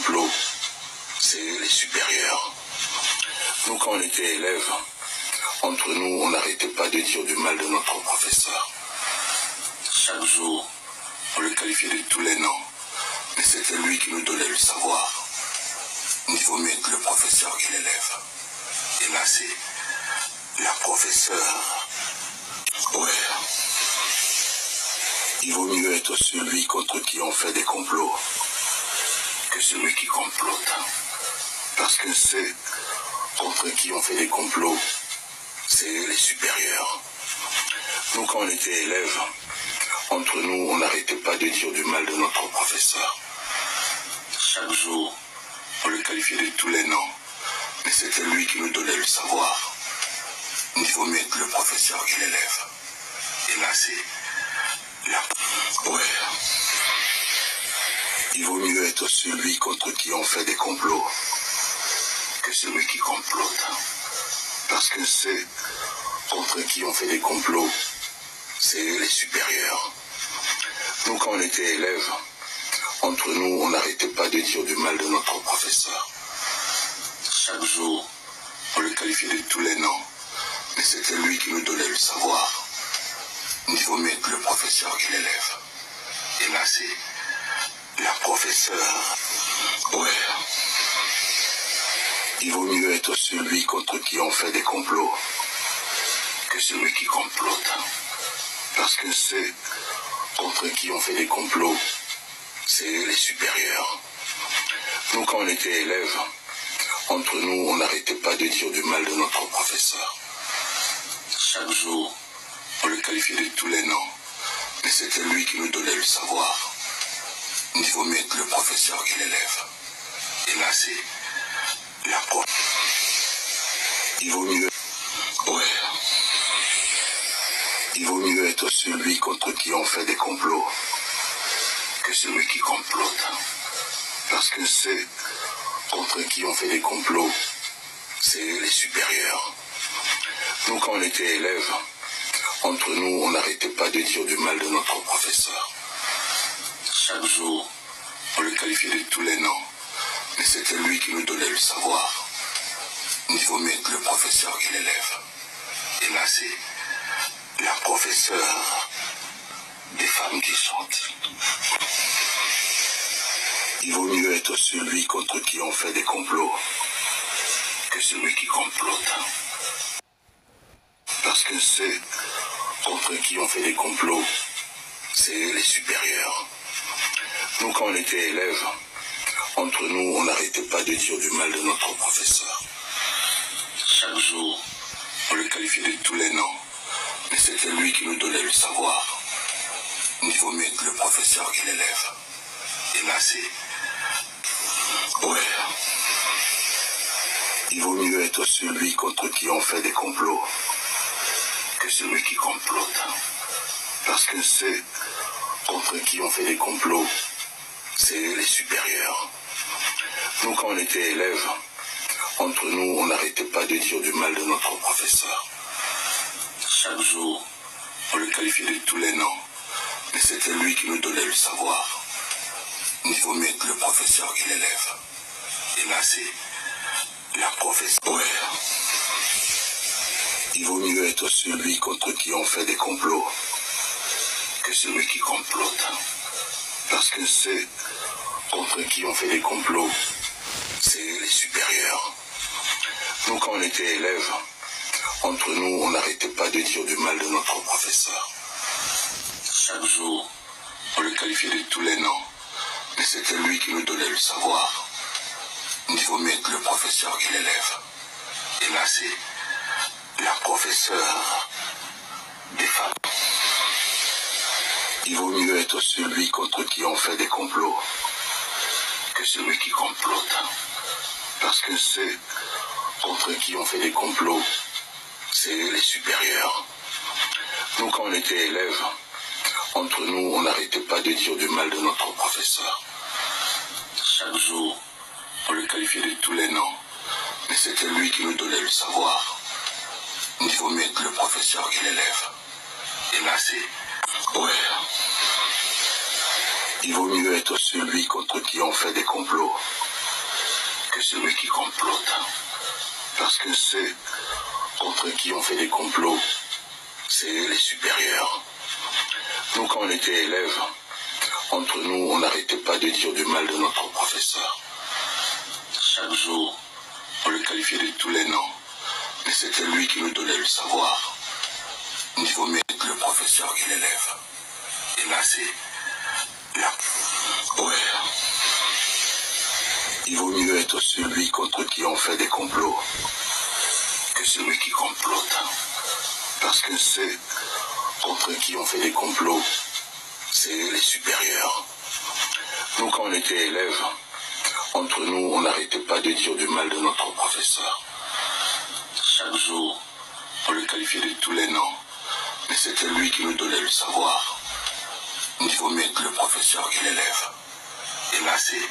complots, c'est les supérieurs. Nous, quand on était élèves, entre nous, on n'arrêtait pas de dire du mal de notre professeur. Chaque jour, on le qualifiait de tous les noms, mais c'était lui qui nous donnait le savoir. Il vaut mieux être le professeur que l'élève. Et là, c'est la professeure. Ouais. Il vaut mieux être celui contre qui on fait des complots que celui qui complote. Parce que c'est contre qui on fait des complots, c'est les supérieurs. Nous, quand on était élèves, entre nous, on n'arrêtait pas de dire du mal de notre professeur. Chaque jour, on le qualifiait de tous les noms, mais c'était lui qui nous donnait le savoir. Il vaut mieux être le professeur que l'élève. Et là, c'est la... Ouais. Il vaut mieux être celui contre qui on fait des complots que celui qui complote. Parce que c'est contre qui on fait des complots, c'est les supérieurs. Nous, quand on était élèves, entre nous, on n'arrêtait pas de dire du mal de notre professeur. Chaque jour, on le qualifiait de tous les noms, mais c'était lui qui nous donnait le savoir. Il vaut mieux être le professeur que l'élève. Et là, c'est la professeure. Ouais. Il vaut mieux être celui contre qui on fait des complots que celui qui complote. Parce que c'est contre qui on fait des complots, c'est les supérieurs. Nous, quand on était élèves, entre nous, on n'arrêtait pas de dire du mal de notre professeur. Chaque jour, on le qualifiait de tous les noms, mais c'était lui qui nous donnait le savoir. Il vaut mieux être le professeur que l'élève. Et là, c'est la prof. Il vaut mieux... Ouais. Il vaut mieux être celui contre qui on fait des complots que celui qui complote. Parce que c'est contre qui on fait des complots, c'est les supérieurs. Nous, quand on était élèves, entre nous, on n'arrêtait pas de dire du mal de notre professeur. Chaque jour, on le qualifiait de tous les noms, mais c'était lui qui nous donnait le savoir. Il vaut mieux être le professeur que l'élève. Et là, c'est la professeure des femmes qui chantent. Il vaut mieux être celui contre qui on fait des complots que celui qui complote. Parce que c'est contre qui on fait des complots, c'est les supérieurs. Nous, quand on était élèves, entre nous, on n'arrêtait pas de dire du mal de notre professeur. Chaque jour, on le qualifiait de tous les noms, mais c'était lui qui nous donnait le savoir. Il vaut mieux être le professeur que l'élève. Et là, c'est... Ouais. Il vaut mieux être celui contre qui on fait des complots que celui qui complote. Parce que c'est contre qui on fait des complots, c'est les supérieurs. Nous, quand on était élèves, entre nous, on n'arrêtait pas de dire du mal de notre professeur. Chaque jour, on le qualifiait de tous les noms, mais c'était lui qui nous donnait le savoir. Il vaut mieux être le professeur que l'élève. Et là, c'est la professeure. Ouais. Il vaut mieux être celui contre qui on fait des complots que celui qui complote. Parce que c'est contre qui on fait des complots, c'est les supérieurs. Nous, quand on était élèves, entre nous, on n'arrêtait pas de dire du mal de notre professeur. Chaque jour, on le qualifiait de tous les noms, mais c'était lui qui nous donnait le savoir. Il vaut mieux être le professeur que l'élève. Et là, c'est la professeure des femmes. Il vaut mieux être celui contre qui on fait des complots que celui qui complote. Parce que c'est contre qui on fait des complots, c'est les supérieurs. Nous, quand on était élèves, entre nous, on n'arrêtait pas de dire du mal de notre professeur. Chaque jour, on le qualifiait de tous les noms, mais c'était lui qui nous donnait le savoir. Il vaut mieux être le professeur que l'élève. Et là, c'est... Ouais. Il vaut mieux être celui contre qui on fait des complots que celui qui complote. Parce que ceux contre qui on fait des complots, c'est eux les supérieurs. Nous, quand on était élèves, entre nous, on n'arrêtait pas de dire du mal de notre professeur. Chaque jour, on le qualifiait de tous les noms, mais c'était lui qui nous donnait le savoir. Il vaut mieux être le professeur que l'élève. Et là, c'est là. Ouais. Il vaut mieux être celui contre qui on fait des complots que celui qui complote. Parce que ceux contre qui on fait des complots, c'est eux les supérieurs. Nous, quand on était élèves, entre nous, on n'arrêtait pas de dire du mal de notre professeur. Chaque jour, on le qualifiait de tous les noms, mais c'était lui qui nous donnait le savoir. Il vaut mieux être le professeur que l'élève. Et là, c'est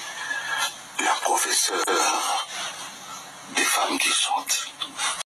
la professeure des femmes qui chantent.